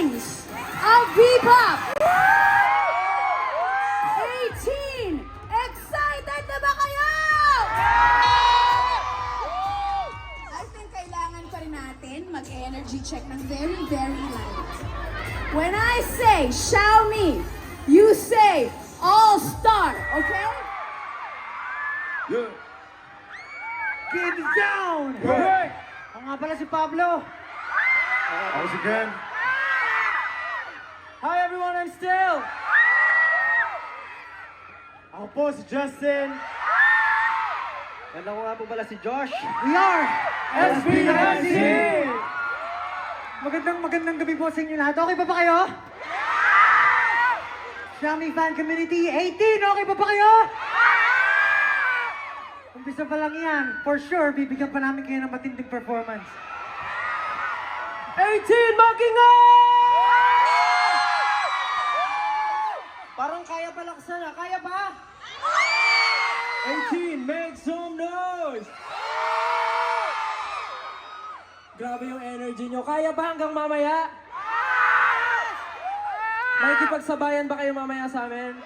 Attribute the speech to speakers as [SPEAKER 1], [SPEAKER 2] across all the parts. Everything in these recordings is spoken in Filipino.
[SPEAKER 1] kings of V-pop. 18, excited na ba kayo? I think kailangan pa rin natin mag-energy check ng very, very light. When I say Xiaomi, you say All-Star, okay?
[SPEAKER 2] Yeah.
[SPEAKER 3] Get it down!
[SPEAKER 2] Right.
[SPEAKER 3] Ako nga pala si Pablo.
[SPEAKER 2] Ako si Ken.
[SPEAKER 3] Hi everyone, I'm Still. Ako po si Justin.
[SPEAKER 4] And ako nga po pala si Josh.
[SPEAKER 3] We are SB19! Magandang gabi po sa inyo lahat. Okay pa ba kayo? Xiaomi Fan Community 18, okay pa ba kayo? Umpisa pa lang yan. For sure, bibigyan pa namin kayo ng matinding performance. 18, makingan!
[SPEAKER 4] Parang kaya pa laksan ah. Kaya ba?
[SPEAKER 5] 18, make some noise! Grabe yung energy nyo. Kaya ba hanggang mamaya? Makikipagsabayan ba kayo mamaya sa amin?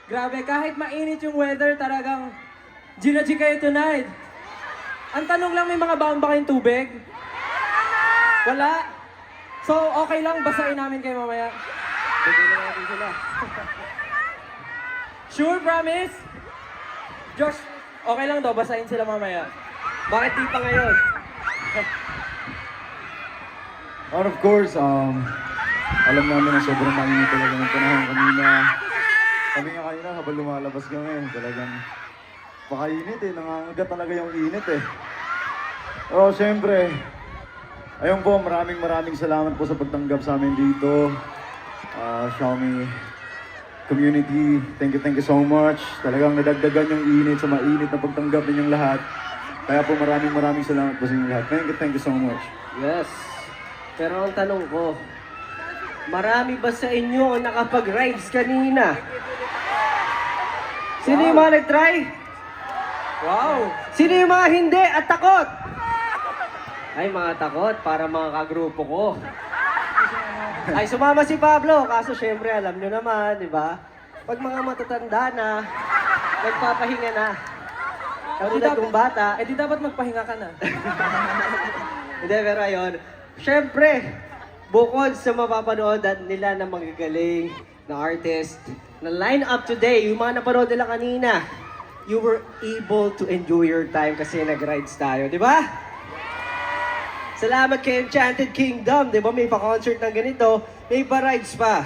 [SPEAKER 5] Grabe, kahit mainit yung weather, talagang G kayo tonight. Ang tanong lang, may mga baon ba kayong tubig? Wala? So, okay lang, basahin namin kayo mamaya.
[SPEAKER 4] Bigyan na natin sila.
[SPEAKER 5] Sure, promise? Josh, okay lang daw, basahin sila mamaya.
[SPEAKER 4] Bakit di pa ngayon?
[SPEAKER 2] And of course, alam namin na sobrang mainit talaga ng panahon kanina. Kami nga kanina, habang lumalabas kami, talagang pakainit eh. Nangangagat talaga yung init eh. Pero syempre, ayun po, maraming salamat po sa pagtanggap sa amin dito. Xiaomi community, thank you so much. Talagang nadagdagan yung init sa mainit na pagtanggap ninyong lahat. Kaya po maraming salamat po sa inyong lahat. Thank you so much.
[SPEAKER 4] Yes. Pero ang tanong ko, marami ba sa inyo ang nakapag-rides kanina? Sino yung mga nag-try?
[SPEAKER 5] Wow!
[SPEAKER 4] Sino yung mga hindi at takot? Ay, mga takot para mga kagrupo ko. Ay, sumama si Pablo. Kaso syempre, alam nyo naman, di ba? Pag mga matatanda na, nagpapahinga na. Katulad kong bata.
[SPEAKER 5] Eh di dapat magpahinga ka na.
[SPEAKER 4] Hindi, pero ayun. Syempre, bukod sa mapapanood nila na magagaling na artist, na line up today, yung mga napanood nila kanina, you were able to enjoy your time kasi nag-rides tayo, di ba? Salamat kay Enchanted Kingdom, di ba? May pa-concert ng ganito, may pa-rides pa.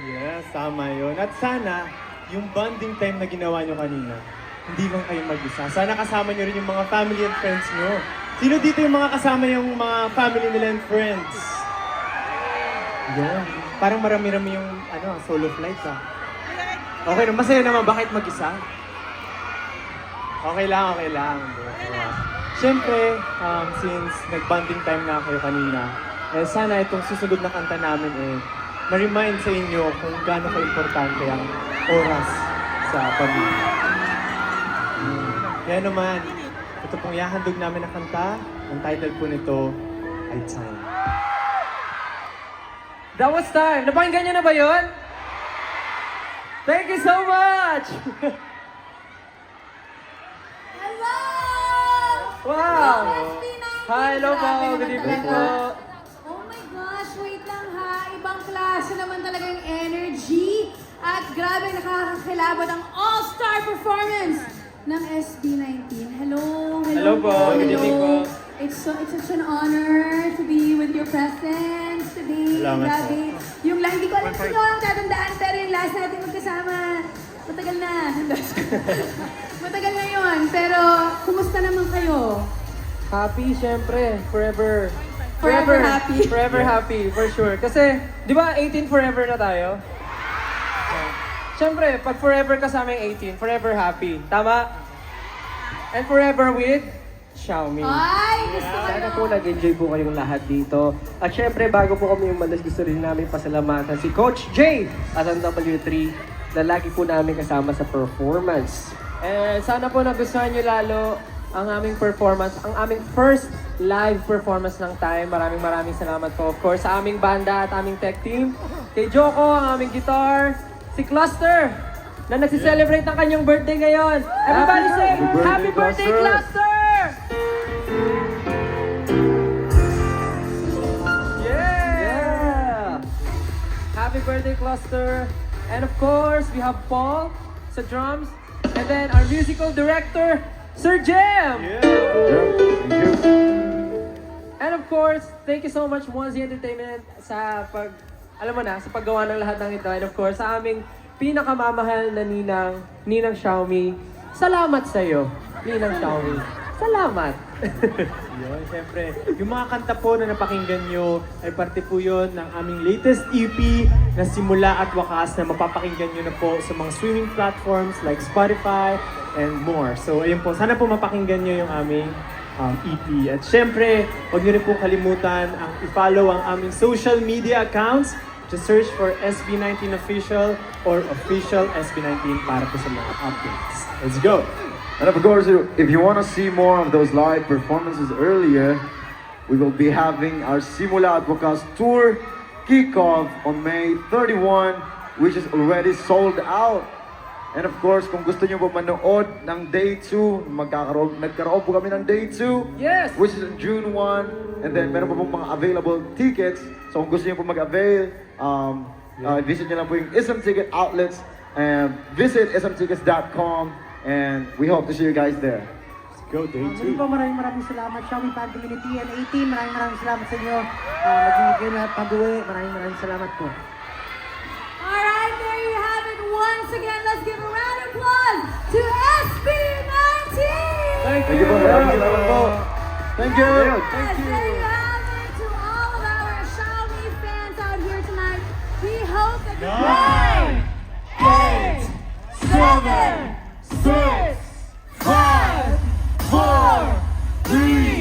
[SPEAKER 3] Yes, tama yun. At sana, yung bonding time na ginawa nyo kanina, hindi lang kayo mag-isa. Sana kasama nyo rin yung mga family and friends nyo. Sino dito yung mga kasama yung mga family nila and friends? Yan. Parang marami-rami yung solo flights ah. Okay na, masaya naman. Bakit mag-isa? Okay lang. Siyempre, since nag-bonding time na kayo kanina, sana itong susunod na kanta namin ma-remind sa inyo kung gaano ka-importante ang oras sa pamilya. Kaya naman, ito pong ihahandog namin na kanta. Ang title po nito ay Time.
[SPEAKER 5] That was time. Napakinggan niyo na ba yun? Thank you so much!
[SPEAKER 1] Hello!
[SPEAKER 5] Wow!
[SPEAKER 1] SB19!
[SPEAKER 5] Hi, hello po.
[SPEAKER 1] Grabe
[SPEAKER 5] Good
[SPEAKER 1] naman
[SPEAKER 5] evening
[SPEAKER 1] talaga.
[SPEAKER 5] po.
[SPEAKER 1] Oh my gosh, wait lang ha. Ibang klase naman talaga yung energy. At grabe, nakakakilabot ang all-star performance ng SB19. Hello,
[SPEAKER 5] Hello po. Good evening po.
[SPEAKER 1] It's such an honor to be with your presence today.
[SPEAKER 3] Salamat
[SPEAKER 1] Grabe. Yung last, hindi ko alam sino ang tatandaan, pero yung last natin magkasama, matagal na. Matagal na yun. Pero, kumusta naman kayo?
[SPEAKER 5] Happy, syempre. Forever.
[SPEAKER 1] Forever happy.
[SPEAKER 5] Forever happy, for sure. Kasi, di ba 18 forever na tayo? Syempre, pag forever kasama yung 18, forever happy. Tama? And forever with Xiaomi.
[SPEAKER 1] Ay, gusto ko
[SPEAKER 4] Sana
[SPEAKER 1] yun.
[SPEAKER 4] po nag-enjoy po kayong lahat dito. At syempre, bago po kami umalis, gusto rin namin pasalamatan si Coach J at ang W3 na lagi po namin kasama sa performance.
[SPEAKER 5] And sana po nagustuhan nyo lalo ang aming performance, ang aming first live performance ng Time. Maraming salamat po, of course, sa aming banda at aming tech team. Kay Joko, ang aming guitar. Si Cluster, na nagsiselebrate ng kanyang birthday ngayon. Everybody say, Happy birthday, Cluster!
[SPEAKER 4] Yeah!
[SPEAKER 5] Happy birthday, Cluster. And of course, we have Paul sa drums. And then our musical director, Sir Jem!
[SPEAKER 2] Yeah, thank you.
[SPEAKER 5] And of course, thank you so much, Monzi Entertainment, sa sa paggawa ng lahat ng ito. And of course, sa aming pinakamamahal na Ninang Xiaomi. Salamat sa iyo, Ninang Xiaomi. Salamat!
[SPEAKER 3] Yun, siyempre, yung mga kanta po na napakinggan nyo ay parte po yun ng aming latest EP na Simula at Wakas na mapapakinggan nyo na po sa mga streaming platforms like Spotify and more. So ayun po, sana po mapakinggan nyo yung aming EP. At siyempre, huwag nyo rin po kalimutan ang i-follow ang aming social media accounts. Just search for SB19 Official or Official SB19 para po sa mga updates. Let's go!
[SPEAKER 2] And of course, if you want to see more of those live performances earlier, we will be having our Simula at Wakas tour kickoff on May 31, which is already sold out. And of course, kung gusto nyo po manood ng Day 2, nagkaroon po kami ng Day 2,
[SPEAKER 5] Yes!
[SPEAKER 2] which is on June 1. And then meron po pong mga available tickets. So kung gusto nyo po mag-avail, visit nyo lang po yung SM Ticket outlets and visit smtickets.com. And we hope to see you guys there.
[SPEAKER 3] Let's go, Day 2.
[SPEAKER 6] Muli po maraming salamat Xiaomi Fan Community and A-Team. Maraming salamat sa inyo. Nag-inig kayo lahat pag-uwi. Maraming salamat po.
[SPEAKER 1] Alright, there you have it. Once again, let's give a round of applause to SB19!
[SPEAKER 2] Thank you po. Maraming salamat po. Thank you.
[SPEAKER 1] Yes, there you have it. To all of our Xiaomi fans out here tonight, we hope that you 9, 8, 7, 6, 5, 4, 3,